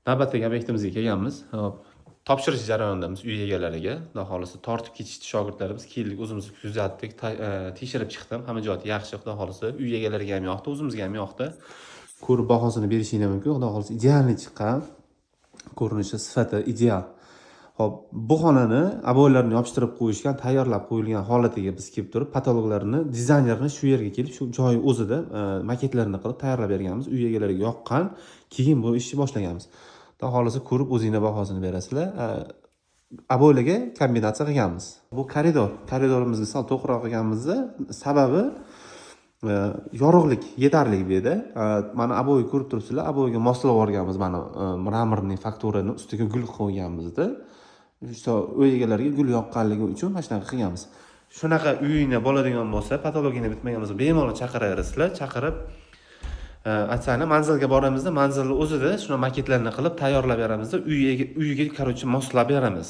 Navbatdagi obyektimizga kelganmiz. Hop, topshirish jarayonidamiz uy egalariga. Xudo xolisa tortib ketishdi shogirdlarimiz. Keldik, o'zimiz kuzatdik, tekshirib chiqdim. Hamma joyi yaxshi, xudo xolisa. Uy egalariga ham yoqdi, o'zimizga ham yoqdi. Ko'rib bahosini berishinglar mumkin. Xudo xolisa idealni chiqqan. Ko'rinishi, sifati ideal. Hop, bu xonani aboylarni yopishtirib qo'yishgan, tayyorlab qo'yilgan holatiga biz kelib turib, patologlarni, dizaynerni shu yerga kelib, shu joy o'zida maketlarini qilib tayyorlab berganmiz. Uy egalariga yoqqan, keyin bu ishni boshlaganmiz. Xudo xolisa ko'rib o'zingizlar bahosini berasizlar. Aboylarga kombinatsiya qilganmiz. Bu koridorimizni sal to'g'riroq qilganimizda sababi yorug'lik yetarli bu yerda. Mana aboy ko'rib turibsizlar, aboyga moslab yuborganmiz, mana mramorning fakturini ustiga gul qo'yganmizda. O'sha uy egalariga gul yoqqanligi uchun mana shunaqa qilganmiz. Shunaqa uyingizda bo'ladigan bo'lsa, patologiyani bitmagan bo'lsa, bemalol chaqiraverasizlar, chaqirib aytsanglar, manzilga boramizda, manzilni o'zida shuna maketlarni qilib tayyorlab beramizda, uyiga, korоче, moslab beramiz.